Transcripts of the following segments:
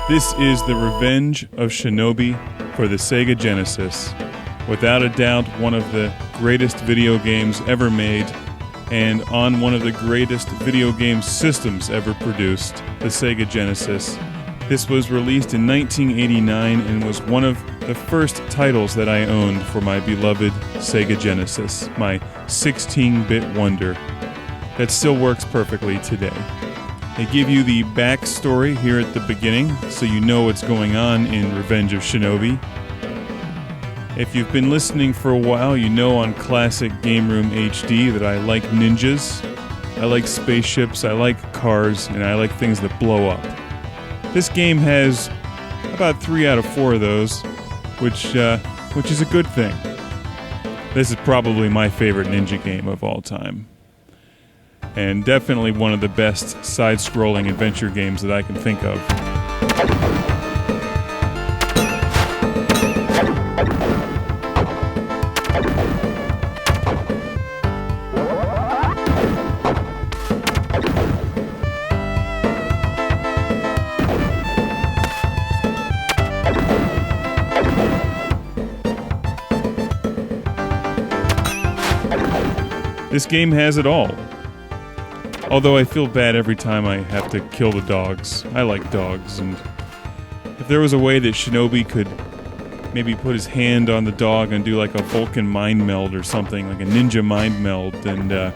This is the Revenge of Shinobi for the Sega Genesis. Without a doubt, one of the greatest video games ever made, and on one of the greatest video game systems ever produced, the Sega Genesis. This was released in 1989 and was one of the first titles that I owned for my beloved Sega Genesis, my 16-bit wonder that still works perfectly today. They give you the backstory here at the beginning, so you know what's going on in Revenge of Shinobi. If you've been listening for a while, you know on Classic Game Room HD that I like ninjas, I like spaceships, I like cars, and I like things that blow up. This game has about 3 out of 4 of those, which is a good thing. This is probably my favorite ninja game of all time. And definitely one of the best side-scrolling adventure games that I can think of. This game has it all. Although I feel bad every time I have to kill the dogs. I like dogs, and if there was a way that Shinobi could maybe put his hand on the dog and do like a Vulcan mind meld or something, like a ninja mind meld, and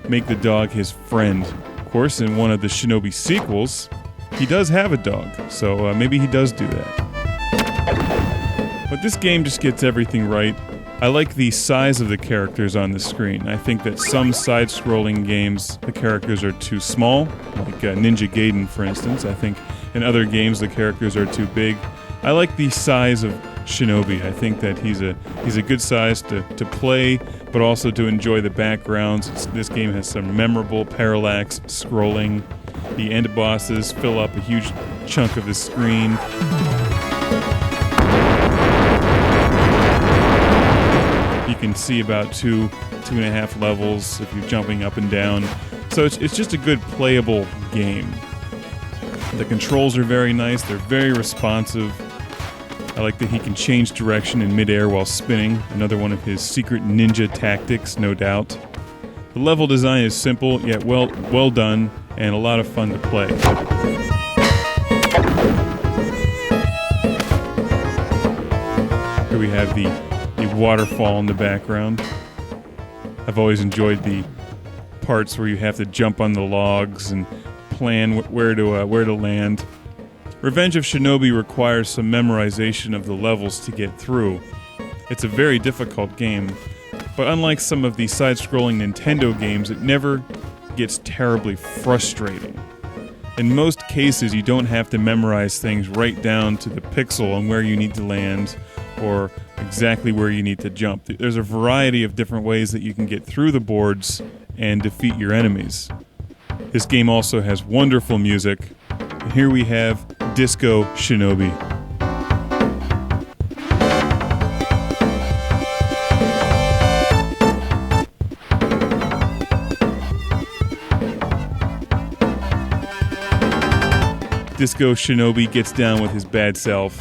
make the dog his friend. Of course, in one of the Shinobi sequels, he does have a dog, so maybe he does do that. But this game just gets everything right. I like the size of the characters on the screen. I think that some side-scrolling games, the characters are too small, like Ninja Gaiden, for instance. I think in other games the characters are too big. I like the size of Shinobi. I think that he's a good size to play, but also to enjoy the backgrounds. This game has some memorable parallax scrolling. The end bosses fill up a huge chunk of the screen. You can see about 2.5 levels if you're jumping up and down. So it's just a good playable game. The controls are very nice, they're very responsive. I like that he can change direction in midair while spinning, another one of his secret ninja tactics, no doubt. The level design is simple, yet well done, and a lot of fun to play. Here we have the waterfall in the background. I've always enjoyed the parts where you have to jump on the logs and plan where to land. Revenge of Shinobi requires some memorization of the levels to get through. It's a very difficult game, but unlike some of the side-scrolling Nintendo games, it never gets terribly frustrating. In most cases, you don't have to memorize things right down to the pixel on where you need to land or exactly where you need to jump. There's a variety of different ways that you can get through the boards and defeat your enemies. This game also has wonderful music. And here we have Disco Shinobi. Disco Shinobi gets down with his bad self.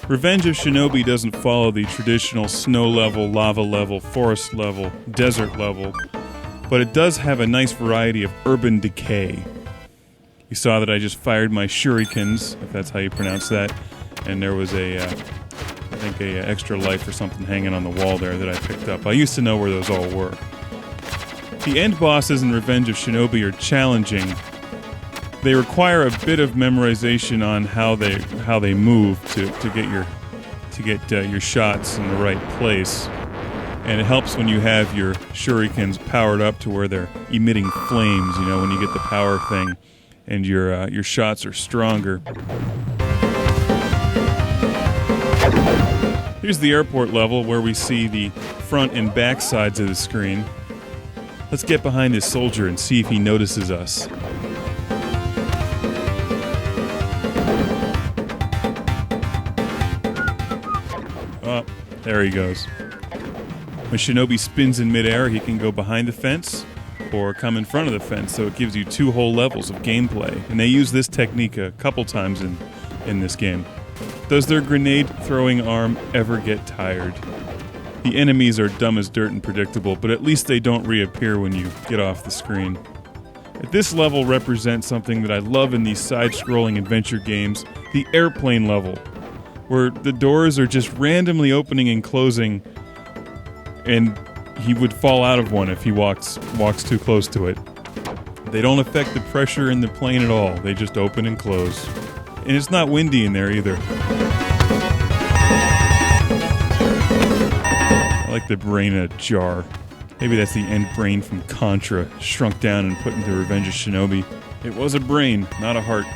Revenge of Shinobi doesn't follow the traditional snow level, lava level, forest level, desert level, but it does have a nice variety of urban decay. You saw that I just fired my shurikens, if that's how you pronounce that, and there was I think a extra life or something hanging on the wall there that I picked up. I used to know where those all were. The end bosses in Revenge of Shinobi are challenging. They require a bit of memorization on how they move to get your shots in the right place, and it helps when you have your shurikens powered up to where they're emitting flames. You know, when you get the power thing, and your shots are stronger. Here's the airport level where we see the front and back sides of the screen. Let's get behind this soldier and see if he notices us. Oh, there he goes. When Shinobi spins in midair, he can go behind the fence or come in front of the fence, so it gives you 2 whole levels of gameplay. And they use this technique a couple times in in this game. Does their grenade-throwing arm ever get tired? The enemies are dumb as dirt and predictable, but at least they don't reappear when you get off the screen. This level represents something that I love in these side-scrolling adventure games, the airplane level, where the doors are just randomly opening and closing, and he would fall out of one if he walks too close to it. They don't affect the pressure in the plane at all, they just open and close. And it's not windy in there either. I like the brain in a jar. Maybe that's the end brain from Contra, shrunk down and put into Revenge of Shinobi. It was a brain, not a heart.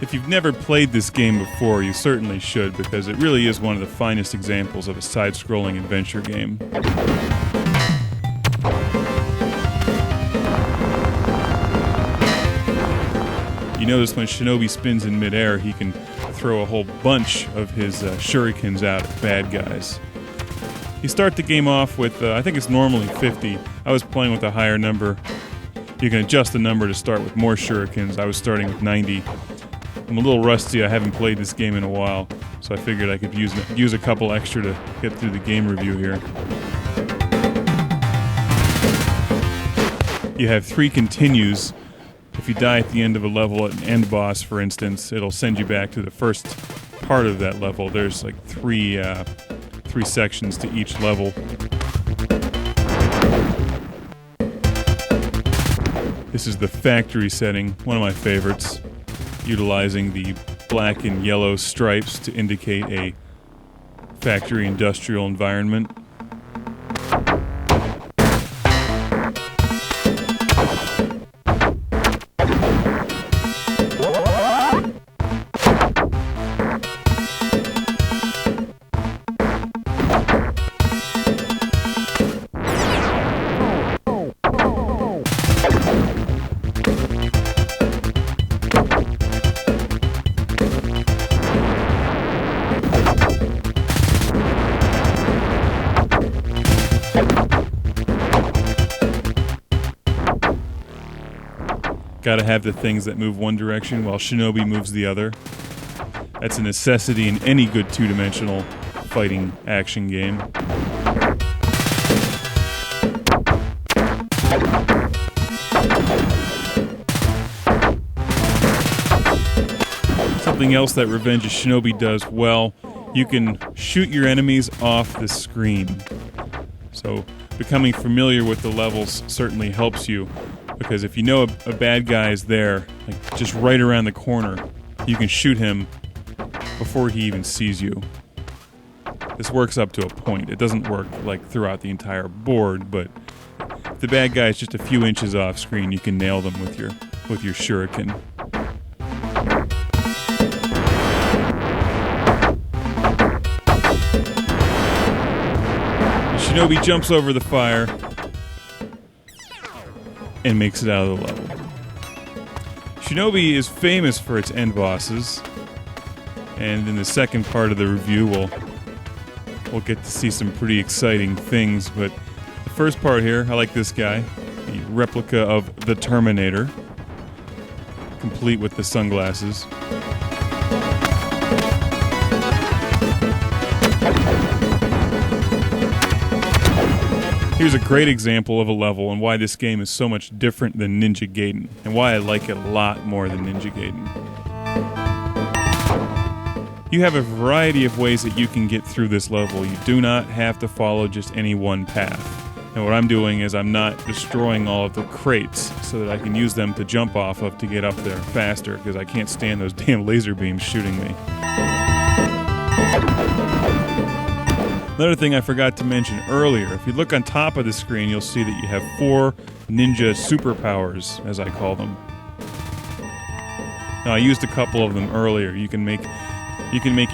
If you've never played this game before, you certainly should, because it really is one of the finest examples of a side-scrolling adventure game. You notice when Shinobi spins in midair, he can throw a whole bunch of his shurikens out at bad guys. You start the game off with, I think it's normally 50. I was playing with a higher number. You can adjust the number to start with more shurikens. I was starting with 90. I'm a little rusty. I haven't played this game in a while, so I figured I could use a couple extra to get through the game review here. You have 3 continues. If you die at the end of a level at an end boss, for instance, it'll send you back to the first part of that level. There's like 3 sections to each level. This is the factory setting, one of my favorites, utilizing the black and yellow stripes to indicate a factory industrial environment. Gotta have the things that move one direction while Shinobi moves the other. That's a necessity in any good two-dimensional fighting action game. Something else that Revenge of Shinobi does well, you can shoot your enemies off the screen. So becoming familiar with the levels certainly helps you, because if you know a bad guy is there, like just right around the corner, you can shoot him before he even sees you. This works up to a point. It doesn't work like throughout the entire board, but if the bad guy is just a few inches off screen, you can nail them with your shuriken. Shinobi jumps over the fire and makes it out of the level. Shinobi is famous for its end bosses, and in the second part of the review we'll get to see some pretty exciting things, but the first part here, I like this guy, the replica of the Terminator, complete with the sunglasses. Here's a great example of a level and why this game is so much different than Ninja Gaiden, and why I like it a lot more than Ninja Gaiden. You have a variety of ways that you can get through this level. You do not have to follow just any one path. And what I'm doing is I'm not destroying all of the crates so that I can use them to jump off of to get up there faster, because I can't stand those damn laser beams shooting me. Another thing I forgot to mention earlier, if you look on top of the screen, you'll see that you have 4 ninja superpowers, as I call them. Now, I used a couple of them earlier. You can make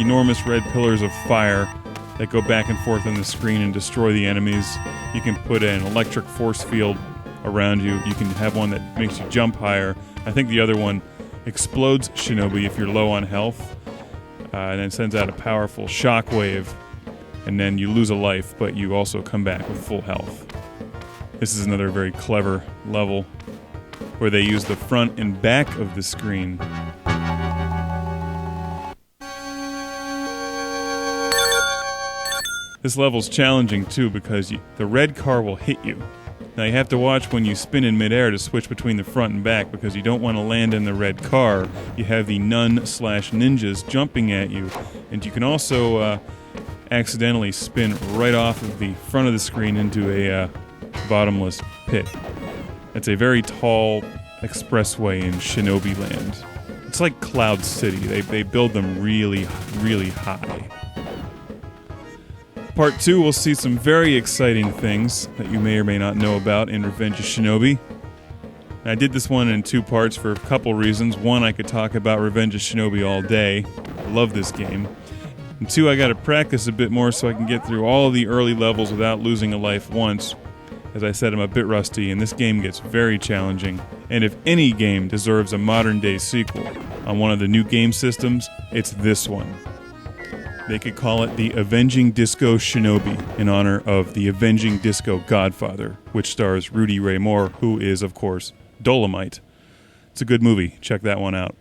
enormous red pillars of fire that go back and forth on the screen and destroy the enemies. You can put an electric force field around you. You can have one that makes you jump higher. I think the other one explodes Shinobi if you're low on health, and then sends out a powerful shockwave, and then you lose a life, but you also come back with full health. This is another very clever level where they use the front and back of the screen This level's challenging too because the red car will hit you. Now you have to watch when you spin in midair to switch between the front and back because you don't want to land in the red car. You have the nun/ninjas jumping at you, and you can also accidentally spin right off of the front of the screen into a bottomless pit. It's a very tall expressway in Shinobi Land. It's like Cloud City. They build them really, really high. Part 2 will see some very exciting things that you may or may not know about in Revenge of Shinobi. I did this one in 2 parts for a couple reasons. 1, I could talk about Revenge of Shinobi all day. I love this game. And 2, I gotta practice a bit more so I can get through all the early levels without losing a life once. As I said, I'm a bit rusty, and this game gets very challenging. And if any game deserves a modern-day sequel on one of the new game systems, it's this one. They could call it the Avenging Disco Shinobi in honor of the Avenging Disco Godfather, which stars Rudy Ray Moore, who is, of course, Dolomite. It's a good movie. Check that one out.